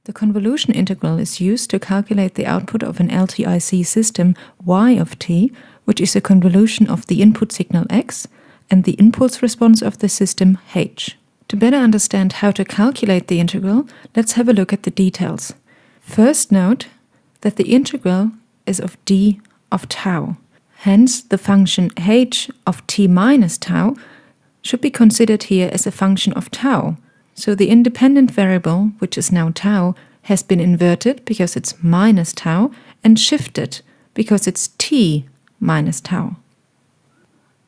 The convolution integral is used to calculate the output of an LTIC system y of t, which is a convolution of the input signal x and the impulse response of the system h. To better understand how to calculate the integral, let's have a look at the details. First, note that the integral is of d of tau. Hence, the function h of t minus tau should be considered here as a function of tau. So the independent variable, which is now tau, has been inverted because it's minus tau and shifted because it's t minus tau.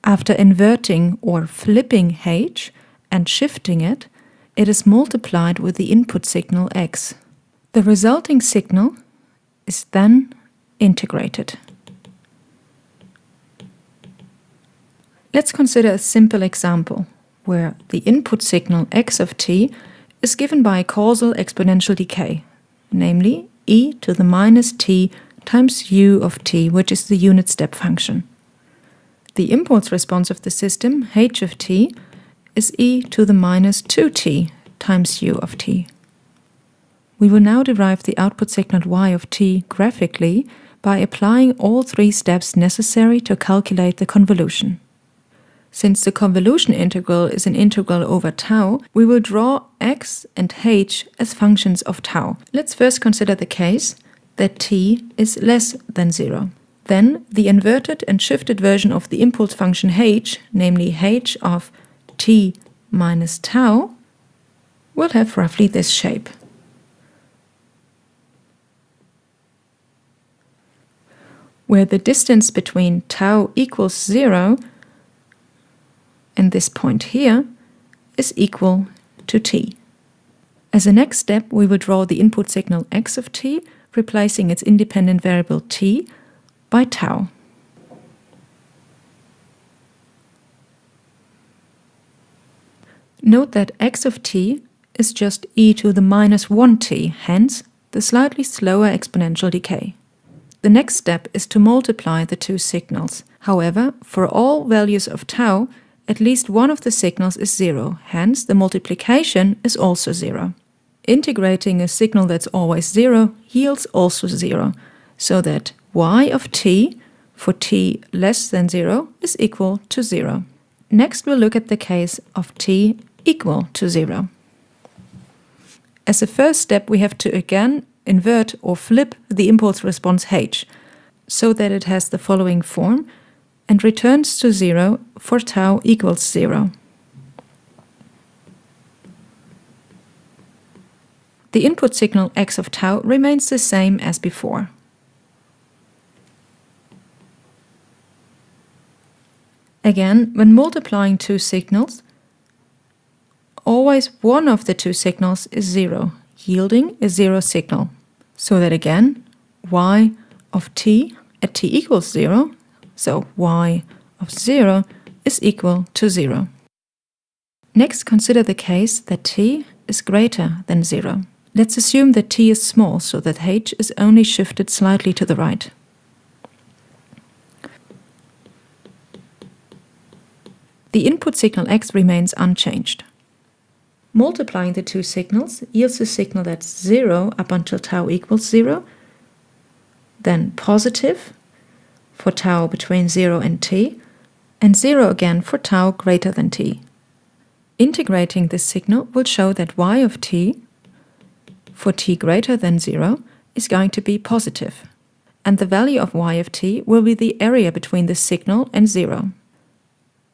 After inverting or flipping h and shifting it, it is multiplied with the input signal x. The resulting signal is then integrated. Let's consider a simple example where the input signal x of t is given by a causal exponential decay, namely e to the minus t times u of t, which is the unit step function. The impulse response of the system, h of t, is e to the minus 2t times u of t. We will now derive the output signal y of t graphically by applying all three steps necessary to calculate the convolution. Since the convolution integral is an integral over tau, we will draw x and h as functions of tau. Let's first consider the case that t is less than 0. Then the inverted and shifted version of the impulse function h, namely h of t minus tau, will have roughly this shape. Where the distance between tau equals 0 and this point here is equal to t. As a next step, we will draw the input signal x of t, replacing its independent variable t by tau. Note that x of t is just e to the minus 1t, hence the slightly slower exponential decay. The next step is to multiply the two signals. However, for all values of tau, at least one of the signals is 0, hence the multiplication is also 0. Integrating a signal that's always 0 yields also 0, so that y of t for t less than 0 is equal to 0. Next we'll look at the case of t equal to 0. As a first step, we have to again invert or flip the impulse response h, so that it has the following form and returns to 0 for tau equals 0. The input signal x of tau remains the same as before. Again, when multiplying two signals, always one of the two signals is 0, yielding a 0 signal. So that again, y of t at t equals 0, so y of 0 is equal to 0. Next, consider the case that t is greater than 0. Let's assume that t is small, so that h is only shifted slightly to the right. The input signal x remains unchanged. Multiplying the two signals yields a signal that's 0 up until tau equals 0, then positive for tau between 0 and t, and 0 again for tau greater than t. Integrating this signal will show that y of t for t greater than 0 is going to be positive, and the value of y of t will be the area between the signal and 0.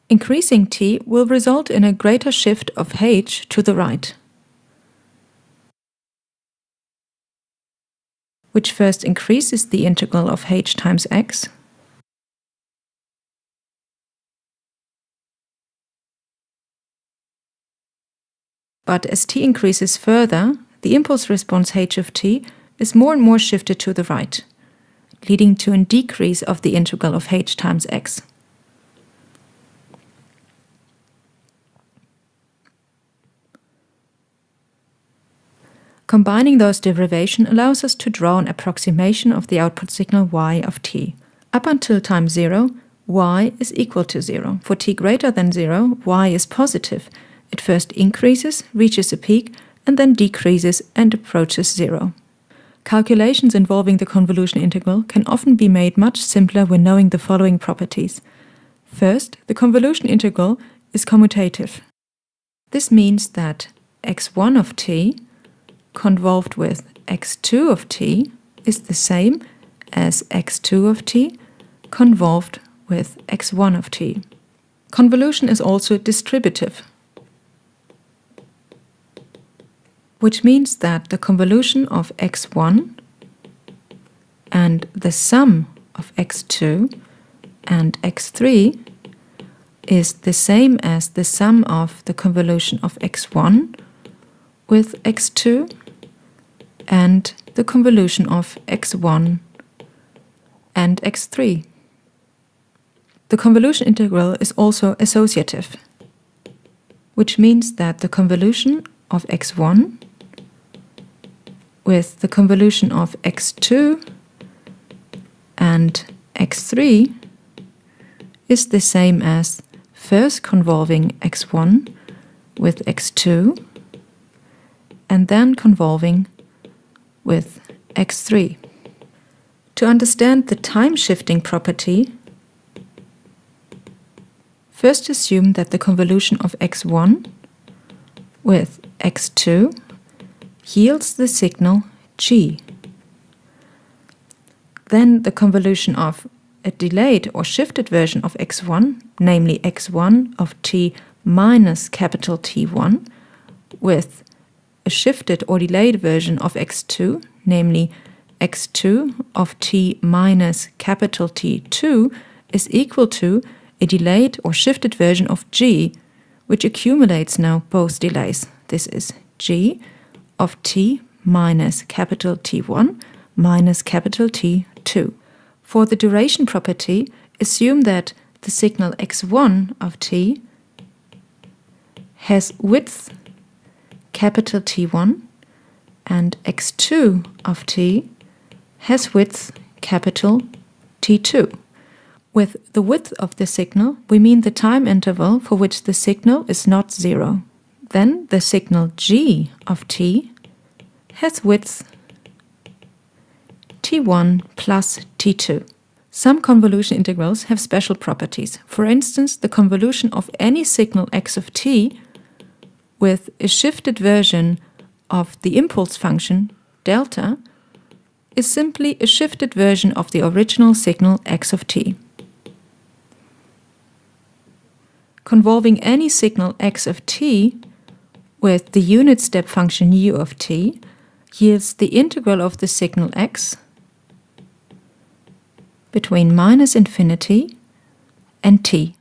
Increasing t will result in a greater shift of h to the right, which first increases the integral of h times x, but as t increases further, the impulse response h of t is more and more shifted to the right, leading to a decrease of the integral of h times x. Combining those derivations allows us to draw an approximation of the output signal y of t. Up until time 0, y is equal to 0. For t greater than 0, y is positive. It first increases, reaches a peak, and then decreases and approaches 0. Calculations involving the convolution integral can often be made much simpler when knowing the following properties. First, the convolution integral is commutative. This means that x1 of t convolved with x2 of t is the same as x2 of t convolved with x1 of t. Convolution is also distributive, which means that the convolution of x1 and the sum of x2 and x3 is the same as the sum of the convolution of x1 with x2 and the convolution of x1 and x3. The convolution integral is also associative, which means that the convolution of x1 with the convolution of x2 and x3 is the same as first convolving x1 with x2 and then convolving with x3. To understand the time-shifting property, first assume that the convolution of x1 with x2 yields the signal g. Then the convolution of a delayed or shifted version of x1, namely x1 of t minus capital T1, with a shifted or delayed version of x2, namely x2 of t minus capital T2, is equal to a delayed or shifted version of g, which accumulates now both delays. This is g of t minus capital T1 minus capital T2. For the duration property, assume that the signal x1 of t has width capital T1 and x2 of t has width capital T2. With the width of the signal, we mean the time interval for which the signal is not zero. Then the signal g of t has width T1 plus T2. Some convolution integrals have special properties. For instance, the convolution of any signal x of t with a shifted version of the impulse function delta is simply a shifted version of the original signal x of t. Convolving any signal x of t with the unit step function u of t yields the integral of the signal x between minus infinity and t.